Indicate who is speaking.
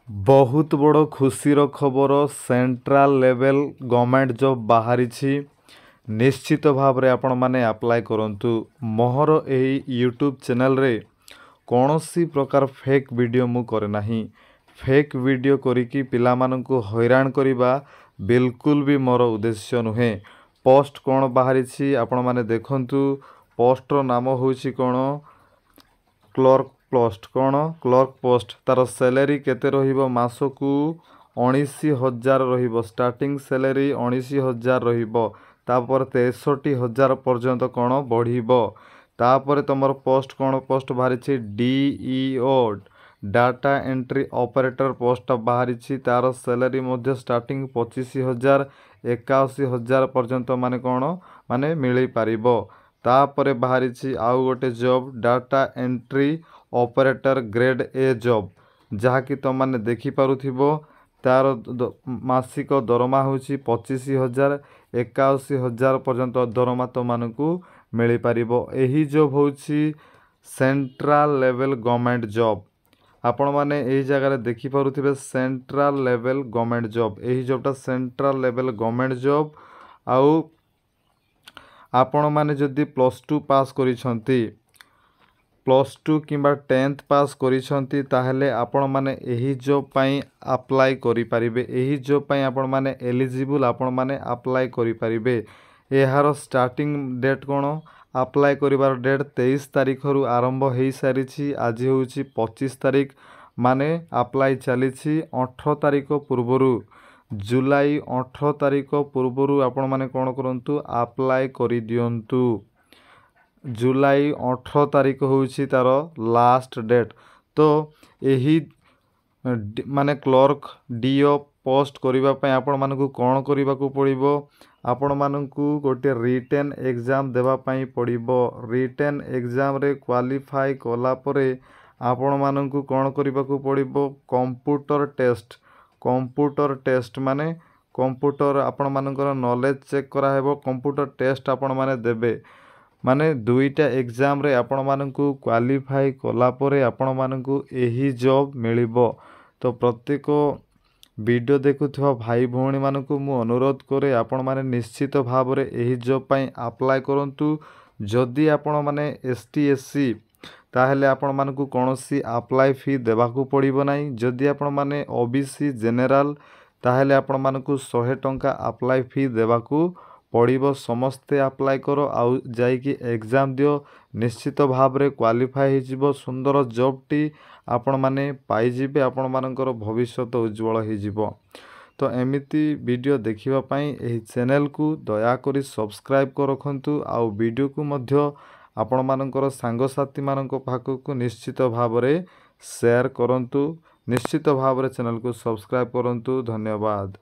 Speaker 1: बहुत बड़ खुशीर खबर सेंट्रल लेवल गवर्नमेंट जॉब बाहरी निश्चित भाव रे आपण माने अप्लाई करंतु। मोहर एही यूट्यूब चैनल रे कौनसी प्रकार फेक वीडियो मु करे नाही। फेक वीडियो करिकी पिला माननकु हैरान करिबा बिल्कुल भी मोर उद्देश्य नुहे। पोस्ट कौन बाहरी आपण माने देखंतु। पोस्टर नाम होउछि कौन क्लर्क पोस्ट। कौन क्लर्क पोस्ट तार सैलरी केते रहिबो मासकू 19,000 रहिबो। स्टार्टिंग सैलरी 19,000 रहिबो। तापर 63,000 पर्यंत कौन बढ़िबो। तापर तुमर पोस्ट कौन पोस्ट बाहरी DEO data entry operator post बाहरी। तार सैलरी मध्य स्टार्टिंग 25,000 81,000 पर्यंत माने कौन माने मिली पारिबो। तापर बाहरी आउ गोटे job data entry operator grade A job जहाँकि तुम मैंने देखिपो। तार मासिक दरमा हूँ 25,000 81,000 पर्यंत दरमा तुमको मिल पार। यही जॉब हूँ सेंट्रल लेवल गवर्नमेंट जॉब। आपण मैंने यही जगह देखिपे सेंट्रल लेवल गवर्नमेंट जॉब। यही जॉबटा सेंट्रल लेवल गवर्नमेंट जॉब। आउ आपण मैंने जदि +2 पास करिसंती +2 किंबा 10th पास करिसंती ताहले आपण माने एही जॉब पई अप्लाई करि परिबे। एही जॉब पई आपण माने एलिजिबल आपण माने अप्लाई करि परिबे। एहार स्टार्टिंग डेट कोन अप्लाई करिवार डेट 23 तारिख रु आरंभ हेई सारिछि। आज होउछि 25 तारिख माने अप्लाई चलिछि 18 तारिख पूर्वरु जुलाई 18 तारिख पूर्वरु आपण माने कोन करंतु अप्लाई करि दियंतु। जुलाई 18 तारिख होउछि तार लास्ट डेट। तो यही माने क्लर्क डीओ पोस्ट करिबा पय आपण मानकु कोन करिबा को पड़िबो। आपण मानकु गोटे रिटन एग्जाम देबा पय पड़िबो। रिटन एग्जाम रे क्वालिफाई कला परे आपण मानकु कोन करिबा को पड़िबो कंप्यूटर टेस्ट। कंप्यूटर टेस्ट माने कंप्यूटर आपण मानकर नॉलेज चेक करा हेबो। कंप्यूटर टेस्ट आपण माने देबे माने दुईटा एग्जाम रे आपण मानकु क्वालिफाई कला परे आपण मानकु एही जॉब मिलिबो। तो प्रत्येक वीडियो देखुथवा भाई भौणी मानकु मु अनुरोध करे आपण माने निश्चित भाव रे एही जॉब पई अप्लाई करंतु। जदि आपण माने एसटी एससी ताहेले आपण मानकु कोनोसी अप्लाई फी देबाकू पड़िबो नाही। जदि आपण माने ओबीसी जनरल ताहेले आपण मानकु 100 टंका अप्लाई फी देबाकू पड़िबो। समस्ते अप्लाई करो आउ जाइकी एग्जाम दियो। निश्चित भाव रे क्वालिफाई हिजिबो। सुंदर जॉब टी आपण माने पाई जिबे। आपण मानकर भविष्य उज्जवल हिजिबो। तो एमिति वीडियो देखिबा पई एही चैनल को दया करी सब्सक्राइब कर रखंतु। आउ वीडियो को मध्य आपण मानकर सांग साथी मानक पाखकु निश्चित भाव रे शेयर करंतु। निश्चित भाव रे चैनल को सब्सक्राइब करंतु। धन्यवाद।